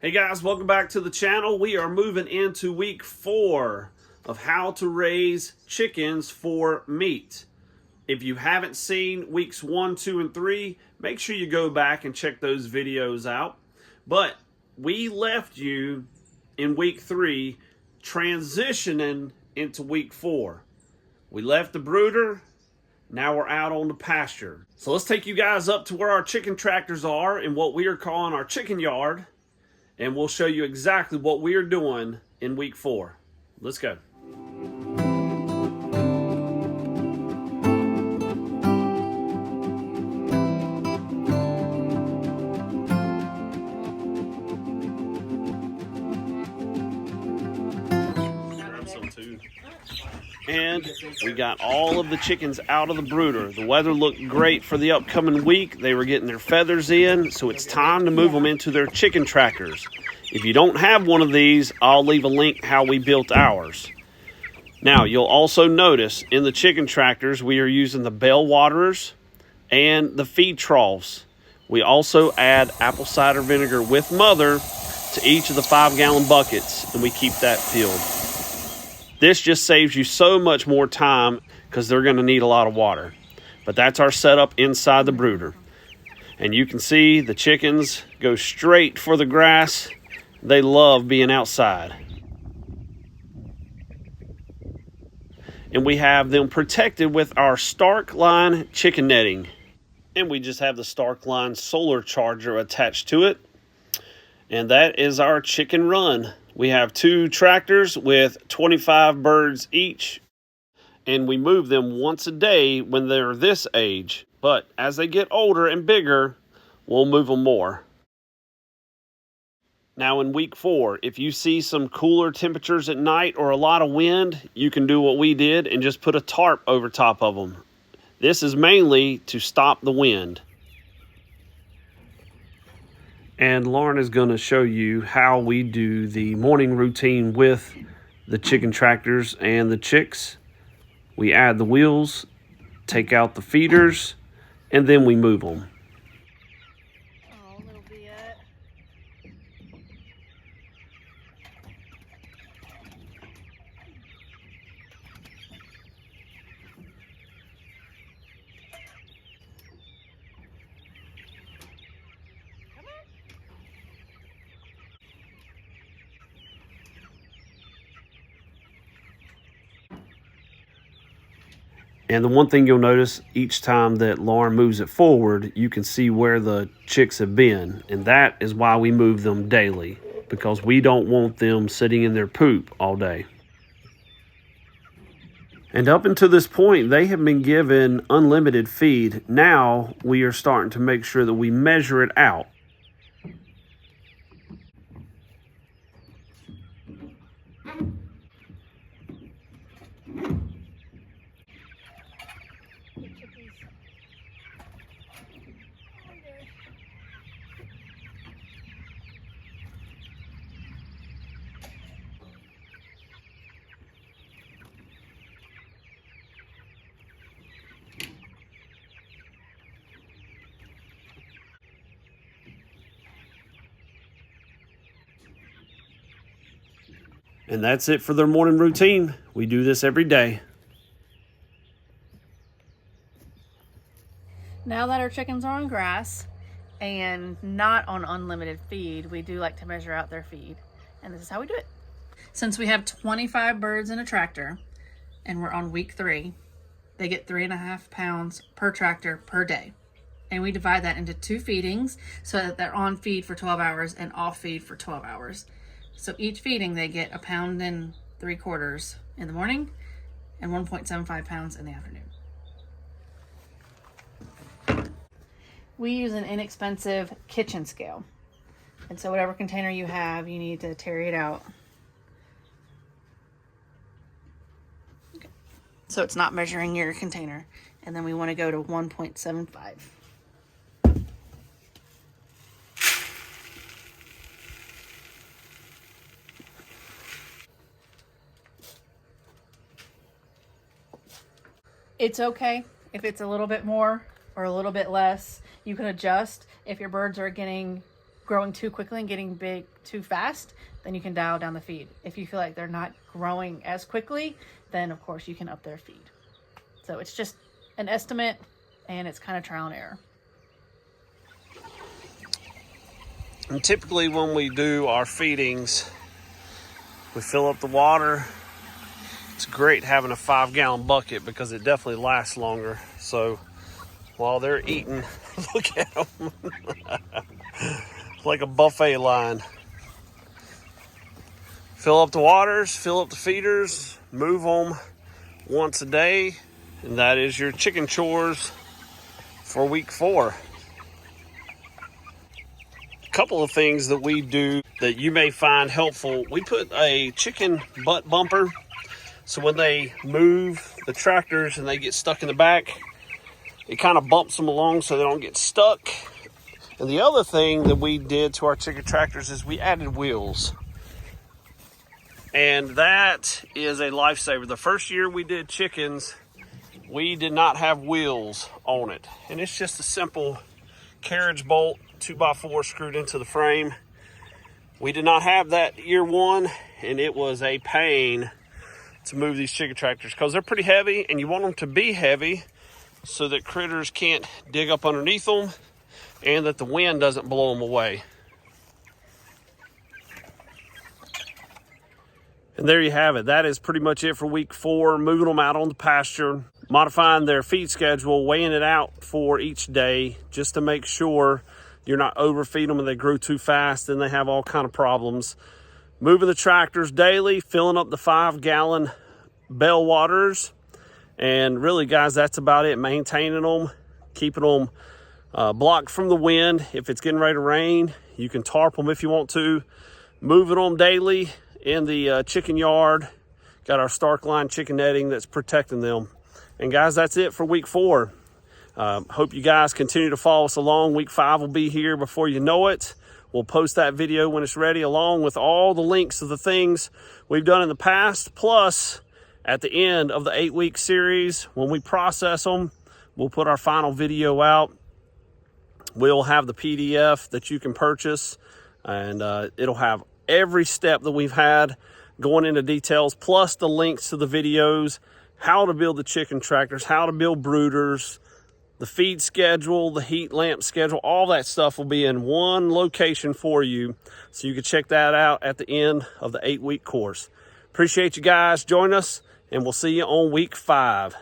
Hey guys, welcome back to the channel. We are moving into week 4 of how to raise chickens for meat. If you haven't seen weeks 1, 2, and 3, make sure you go back and check those videos out. But we left you in week 3 transitioning into week 4. We left the brooder. Now we're out on the pasture. So let's take you guys up to where our chicken tractors are in what we are calling our chicken yard. And we'll show you exactly what we are doing in week 4. Let's go. Grab some too. And we got all of the chickens out of the brooder. The weather looked great for the upcoming week. They were getting their feathers in, so it's time to move them into their chicken tractors. If you don't have one of these, I'll leave a link how we built ours. Now, you'll also notice in the chicken tractors, we are using the bell waterers and the feed troughs. We also add apple cider vinegar with mother to each of the 5-gallon buckets, and we keep that filled. This just saves you so much more time because they're going to need a lot of water. But that's our setup inside the brooder. And you can see the chickens go straight for the grass. They love being outside. And we have them protected with our Stark Line chicken netting. And we just have the Stark Line solar charger attached to it. And that is our chicken run. We have 2 tractors with 25 birds each, and we move them once a day when they're this age. But as they get older and bigger, we'll move them more. Now in week 4, if you see some cooler temperatures at night or a lot of wind, you can do what we did and just put a tarp over top of them. This is mainly to stop the wind. And Lauren is going to show you how we do the morning routine with the chicken tractors and the chicks. We add the wheels, take out the feeders, and then we move them. Oh, a little bit. And the one thing you'll notice each time that Lauren moves it forward, you can see where the chicks have been. And that is why we move them daily, because we don't want them sitting in their poop all day. And up until this point, they have been given unlimited feed. Now we are starting to make sure that we measure it out. And that's it for their morning routine. We do this every day. Now that our chickens are on grass and not on unlimited feed, we do like to measure out their feed. And this is how we do it. Since we have 25 birds in a tractor and we're on week 3, they get 3.5 pounds per tractor per day. And we divide that into 2 feedings so that they're on feed for 12 hours and off feed for 12 hours. So each feeding, they get 1.75 pounds in the morning and 1.75 pounds in the afternoon. We use an inexpensive kitchen scale. And so whatever container you have, you need to carry it out. Okay. So it's not measuring your container. And then we want to go to 1.75. It's okay if it's a little bit more or a little bit less. You can adjust if your birds are getting growing too quickly and getting big too fast, then you can dial down the feed. If you feel like they're not growing as quickly, then of course you can up their feed. So it's just an estimate, and it's kind of trial and error. And typically when we do our feedings, we fill up the water. It's great having a 5-gallon bucket because it definitely lasts longer. So while they're eating, look at them. It's like a buffet line. Fill up the waters, fill up the feeders, move them once a day. And that is your chicken chores for week 4. A couple of things that we do that you may find helpful. We put a chicken butt bumper, so when they move the tractors and they get stuck in the back, it kind of bumps them along so they don't get stuck. And the other thing that we did to our chicken tractors is we added wheels. And that is a lifesaver. The first year we did chickens, we did not have wheels on it. And it's just a simple carriage bolt, 2x4 screwed into the frame. We did not have that year 1, and it was a pain to move these chicken tractors because they're pretty heavy, and you want them to be heavy so that critters can't dig up underneath them and that the wind doesn't blow them away. And there you have it. That is pretty much it for week 4, moving them out on the pasture, modifying their feed schedule, weighing it out for each day just to make sure you're not overfeeding them and they grew too fast and they have all kind of problems. Moving the tractors daily, filling up the 5-gallon bell waters. And really, guys, that's about it. Maintaining them, keeping them blocked from the wind. If it's getting ready to rain, you can tarp them if you want to. Moving them daily in the chicken yard. Got our Stark Line chicken netting that's protecting them. And guys, that's it for week 4. Hope you guys continue to follow us along. Week 5 will be here before you know it. We'll post that video when it's ready, along with all the links of the things we've done in the past. Plus, at the end of the 8-week series, when we process them, we'll put our final video out. We'll have the PDF that you can purchase, and it'll have every step that we've had going into details, plus the links to the videos, how to build the chicken tractors, how to build brooders, the feed schedule, the heat lamp schedule, all that stuff will be in one location for you. So you can check that out at the end of the 8-week course. Appreciate you guys joining us, and we'll see you on week 5.